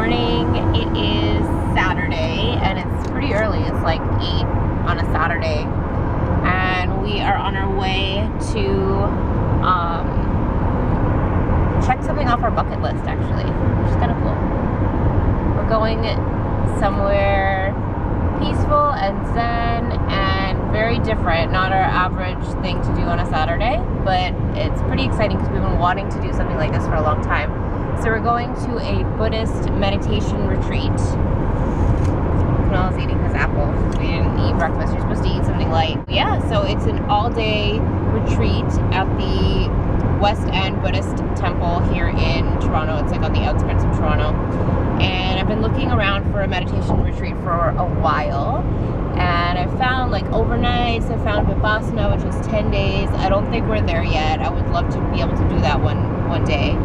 morning. It is Saturday and it's pretty early. It's like 8 on a Saturday. And we are on our way to check something off our bucket list, actually, which is kind of cool. We're going somewhere peaceful and zen and very different. Not our average thing to do on a Saturday, but it's pretty exciting because we've been wanting to do something like this for a long time. So we're going to a Buddhist meditation retreat. Kunal's eating his apple. We didn't eat breakfast. You're supposed to eat something light. Yeah, so it's an all-day retreat at the West End Buddhist Temple here in Toronto. It's like on the outskirts of Toronto. And I've been looking around for a meditation retreat for a while. And I found like overnights. I found Vipassana, which was 10 days. I don't think we're there yet. I would love to be able to do that one day.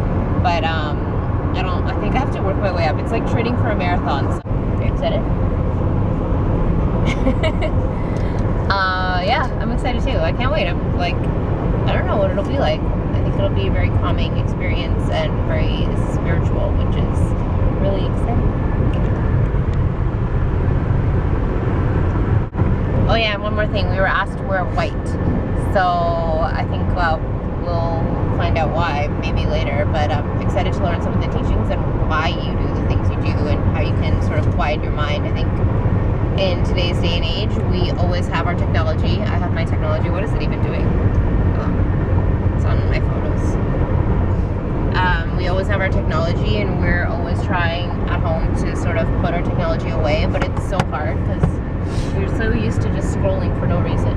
But I think I have to work my way up. It's like training for a marathon. So, are you excited? Yeah, I'm excited too. I can't wait. I don't know what it'll be like. I think it'll be a very calming experience and very spiritual, which is really exciting. Oh yeah, and one more thing. We were asked to wear white. So I think we'll find out why maybe later, but I'm excited to learn some of the teachings and why you do the things you do and how you can sort of quiet your mind. I think in today's day and age, we always have our technology. I have my technology. What is it even doing? It's on my photos. We always have our technology and we're always trying at home to sort of put our technology away, but it's so hard because we're so used to just scrolling for no reason.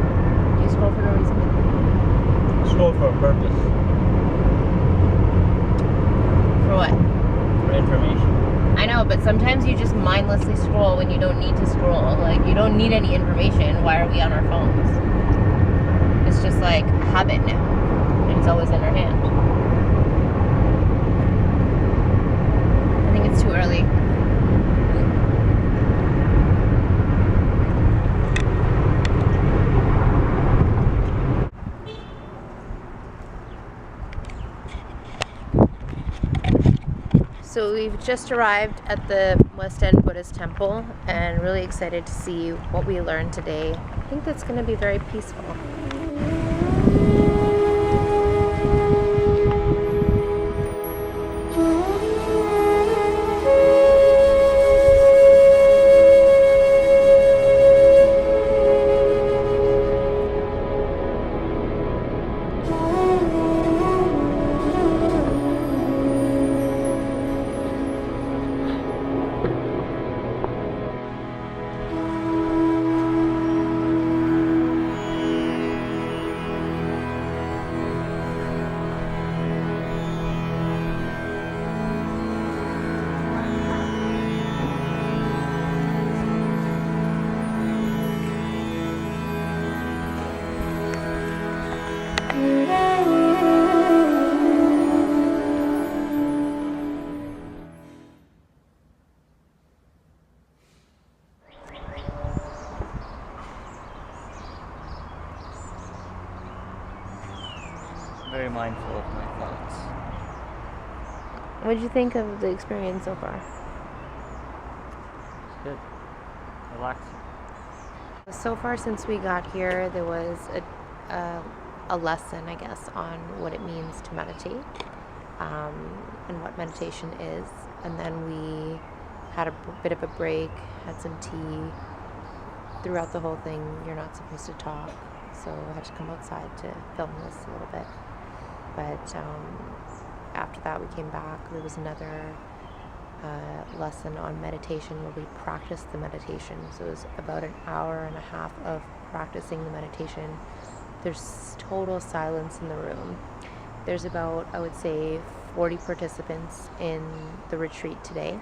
Do you scroll for no reason? Scroll for a purpose. For what? For information. I know, but sometimes you just mindlessly scroll when you don't need to scroll. Like, you don't need any information. Why are we on our phones? It's just like habit now. And it's always in our hand. I think it's too early. So we've just arrived at the West End Buddhist Temple and really excited to see what we learned today. I think that's going to be very peaceful. Very mindful of my thoughts. What did you think of the experience so far? It's good. Relaxing. So far since we got here, there was a lesson, I guess, on what it means to meditate and what meditation is. And then we had a bit of a break, had some tea. Throughout the whole thing, you're not supposed to talk, so I had to come outside to film this a little bit. But after that, we came back. There was another lesson on meditation where we practiced the meditation. So it was about an hour and a half of practicing the meditation. There's total silence in the room. There's about, I would say, 40 participants in the retreat today.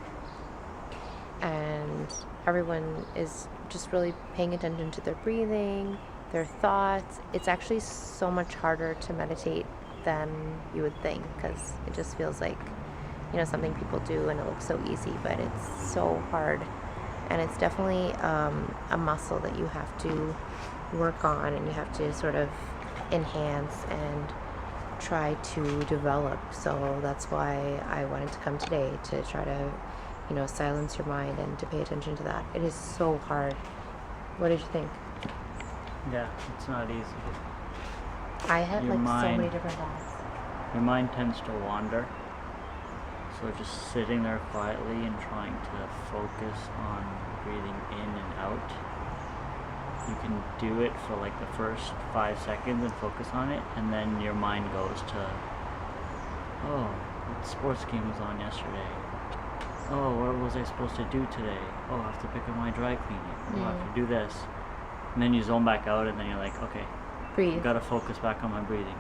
And everyone is just really paying attention to their breathing, their thoughts. It's actually so much harder to meditate than you would think, because it just feels like, something people do and it looks so easy, but it's so hard. And it's definitely a muscle that you have to work on and you have to sort of enhance and try to develop. So that's why I wanted to come today, to try to silence your mind and to pay attention to that. It is so hard. What did you think? Yeah, it's not easy. I had Your so many mind- different thoughts. Your mind tends to wander. So just sitting there quietly and trying to focus on breathing in and out. You can do it for like the first 5 seconds and focus on it, and then your mind goes to, oh, what sports game was on yesterday? Oh, what was I supposed to do today? Oh, I have to pick up my dry cleaning. Oh, I have to do this. And then you zone back out, and then you're like, okay, Breathe. I gotta focus back on my breathing.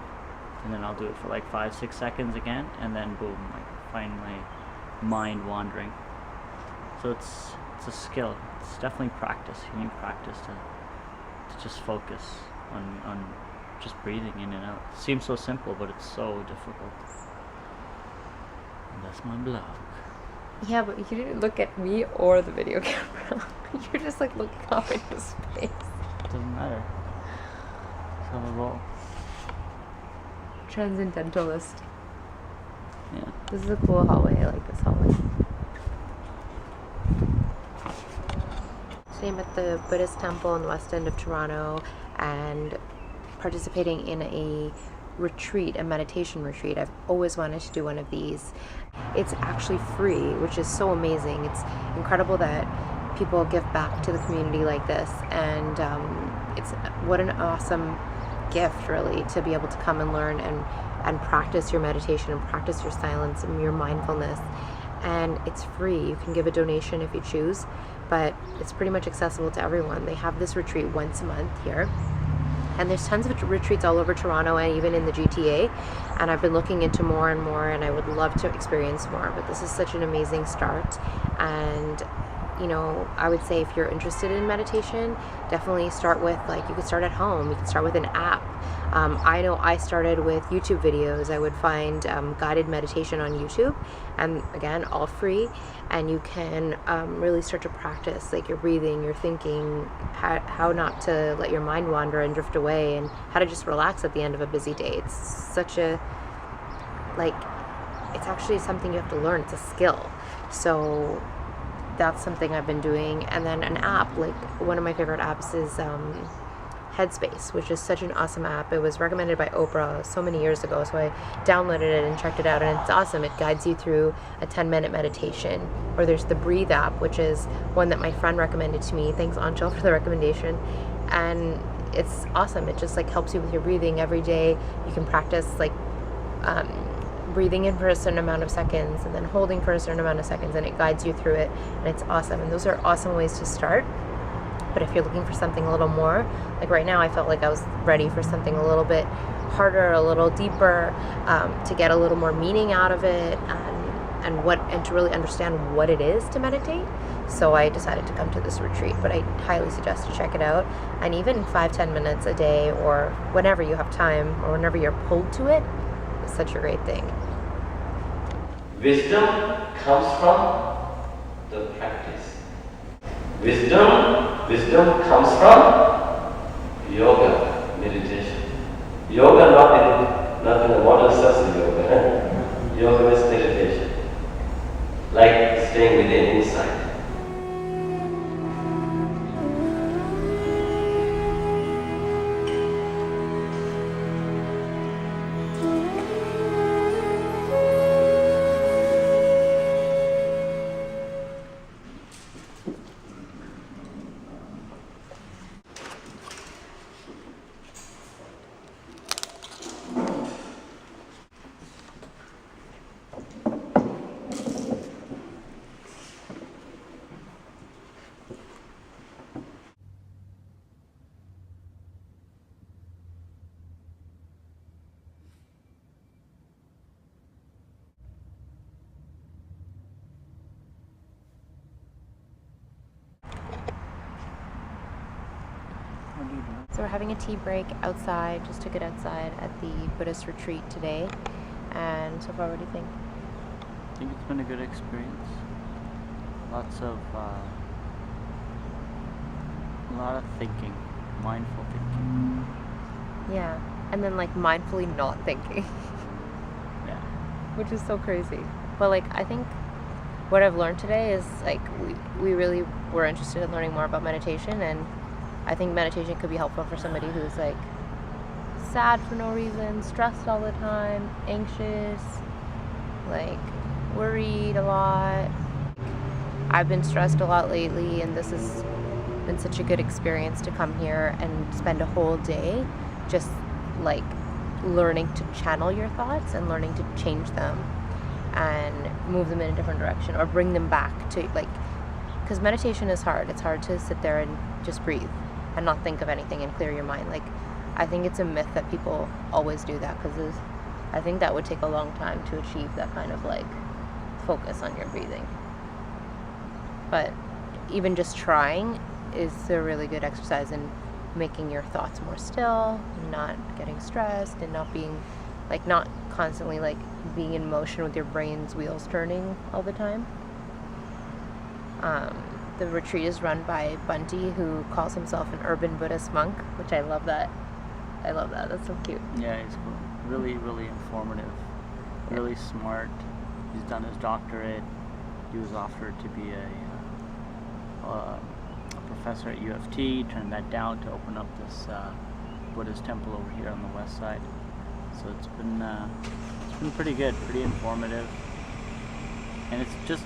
And then I'll do it for like 5-6 seconds again, and then boom, like find my mind wandering. So it's a skill. It's definitely practice. You need practice to just focus on just breathing in and out. It seems so simple, but it's so difficult. And that's my blog. Yeah, but you didn't look at me or the video camera. You're just like looking off into space. Doesn't matter. So a roll. Transcendentalist. Yeah. This is a cool hallway. I like this hallway. So I'm at the Buddhist Temple in the West End of Toronto and participating in a retreat, a meditation retreat. I've always wanted to do one of these. It's actually free, which is so amazing. It's incredible that people give back to the community like this, and it's what an awesome gift, really, to be able to come and learn and practice your meditation and practice your silence and your mindfulness. And it's free. You can give a donation if you choose, but it's pretty much accessible to everyone. They have this retreat once a month here, and there's tons of retreats all over Toronto and even in the GTA, and I've been looking into more and more, and I would love to experience more, but this is such an amazing start. And I would say if you're interested in meditation, definitely start with, you could start at home. You can start with an app. I know I started with YouTube videos. I would find guided meditation on YouTube, and again, all free, and you can really start to practice your breathing, your thinking, how not to let your mind wander and drift away, and how to just relax at the end of a busy day. It's such a it's actually something you have to learn. It's a skill. So that's something I've been doing. And then an app, one of my favorite apps is Headspace, which is such an awesome app. It was recommended by Oprah so many years ago, so I downloaded it and checked it out, and it's awesome. It guides you through a 10-minute meditation. Or there's the Breathe app, which is one that my friend recommended to me. Thanks, Angelie, for the recommendation. And it's awesome. It just helps you with your breathing every day. You can practice breathing in for a certain amount of seconds and then holding for a certain amount of seconds, and it guides you through it, and it's awesome. And those are awesome ways to start. But if you're looking for something a little more, right now, I felt like I was ready for something a little bit harder, a little deeper, to get a little more meaning out of it, and to really understand what it is to meditate. So I decided to come to this retreat, but I highly suggest you check it out. And even 5-10 minutes a day, or whenever you have time, or whenever you're pulled to it, is such a great thing. Wisdom comes from the practice. Wisdom comes from yoga, meditation. Yoga not in the modern sense of yoga. Yoga is meditation. Like staying within, inside. So we're having a tea break outside. Just took it outside at the Buddhist retreat today. And so far, what do you think? I think it's been a good experience. Lots of, a lot of thinking, mindful thinking. Yeah. And then mindfully not thinking. Yeah. Which is so crazy. But I think what I've learned today is like we really were interested in learning more about meditation, and I think meditation could be helpful for somebody who's like sad for no reason, stressed all the time, anxious, like worried a lot. I've been stressed a lot lately, and this has been such a good experience to come here and spend a whole day just like learning to channel your thoughts and learning to change them and move them in a different direction or bring them back to like, because meditation is hard. It's hard to sit there and just breathe and not think of anything and clear your mind. Like, I think it's a myth that people always do that, because I think that would take a long time to achieve that kind of like focus on your breathing. But even just trying is a really good exercise in making your thoughts more still, not getting stressed, and not being like, not constantly like being in motion with your brain's wheels turning all the time. The retreat is run by Bunty, who calls himself an urban Buddhist monk, which I love that. That's so cute. Yeah, he's cool. Really, really informative. Really smart. He's done his doctorate. He was offered to be a professor at U of T. Turned that down to open up this Buddhist temple over here on the west side. So it's been pretty good, pretty informative, and it's just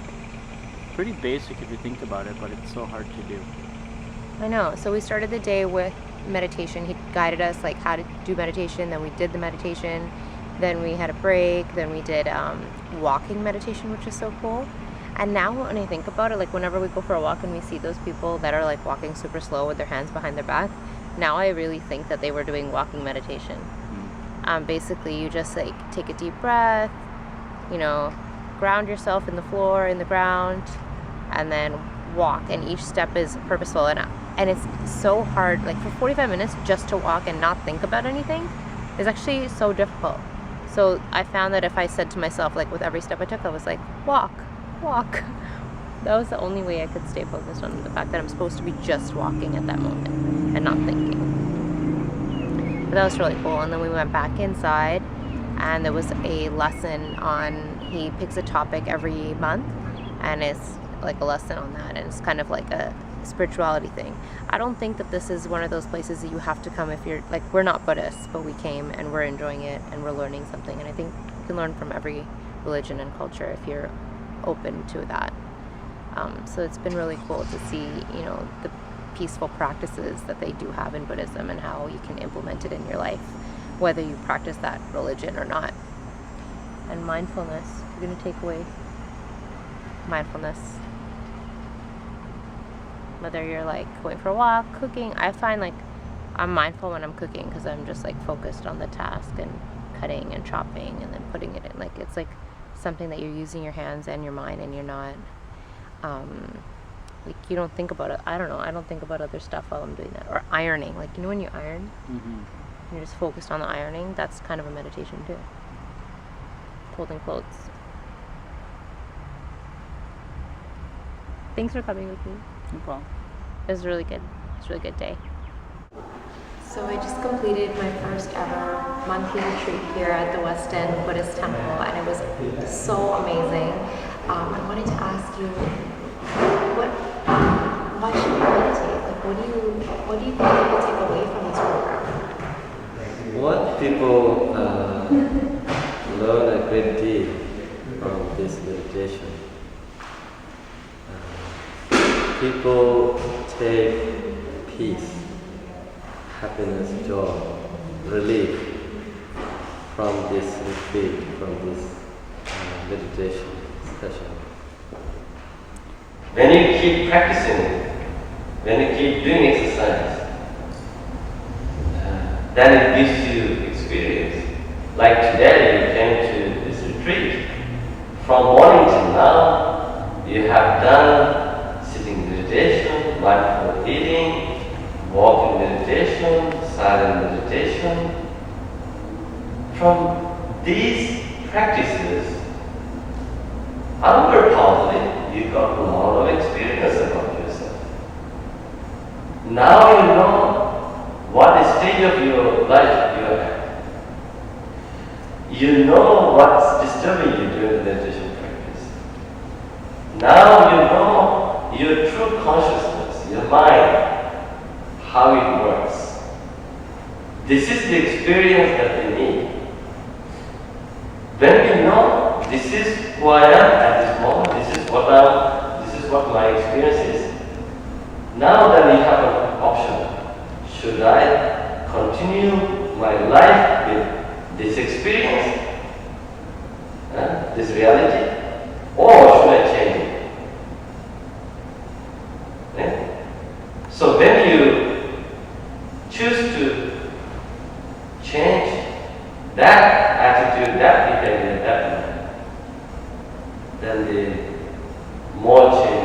pretty basic if you think about it, but it's so hard to do. I know. So we started the day with meditation. He guided us like how to do meditation. Then we did the meditation. Then we had a break. Then we did walking meditation, which is so cool. And now when I think about it, like whenever we go for a walk and we see those people that are like walking super slow with their hands behind their back, now I really think that they were doing walking meditation. Basically, you just like take a deep breath, ground yourself in the floor, in the ground, and then walk. And each step is purposeful. And it's so hard, like for 45 minutes just to walk and not think about anything is actually so difficult. So I found that if I said to myself, like with every step I took, I was like, walk. That was the only way I could stay focused on the fact that I'm supposed to be just walking at that moment and not thinking. But that was really cool. And then we went back inside, and there was a lesson on, he picks a topic every month, and it's like a lesson on that, and it's kind of like a spirituality thing. I don't think that this is one of those places that you have to come if you're like, we're not Buddhists, but we came and we're enjoying it and we're learning something. And I think you can learn from every religion and culture if you're open to that. So it's been really cool to see, the peaceful practices that they do have in Buddhism and how you can implement it in your life, whether you practice that religion or not. And mindfulness, you're going to take away mindfulness. Whether you're like going for a walk, cooking, I find like I'm mindful when I'm cooking because I'm just like focused on the task and cutting and chopping and then putting it in. Like it's like something that you're using your hands and your mind, and you're not like you don't think about it. I don't think about other stuff while I'm doing that. Or ironing, like when you iron, you're just focused on the ironing. That's kind of a meditation too. Folding clothes. Thanks for coming with me. No problem. It was really good. It's a really good day. So I just completed my first ever monthly retreat here at the West End Buddhist Temple, and it was so amazing. I wanted to ask you, why should we meditate? Like, what do you think people take away from this program? What people learn a great deal from this meditation. People take peace, happiness, joy, relief from this retreat, from this meditation session. When you keep practicing, when you keep doing exercise, then it gives you experience. Like today, you came to this retreat. From morning till now, you have done sitting meditation, mindful eating, walking meditation, silent meditation. From these practices, unpurposely, you got a lot of experience about yourself. Now you know what stage of your life you are at. You know what's disturbing you during the meditation practice. Now you know your true consciousness, your mind, how it works. This is the experience that we need. When we know this is who I am at this moment, this is what my experience is. Now then we have an option. Should I continue my life with this experience, this reality, or should I change it? So when you choose to change that attitude, that behavior, that mind, then the more change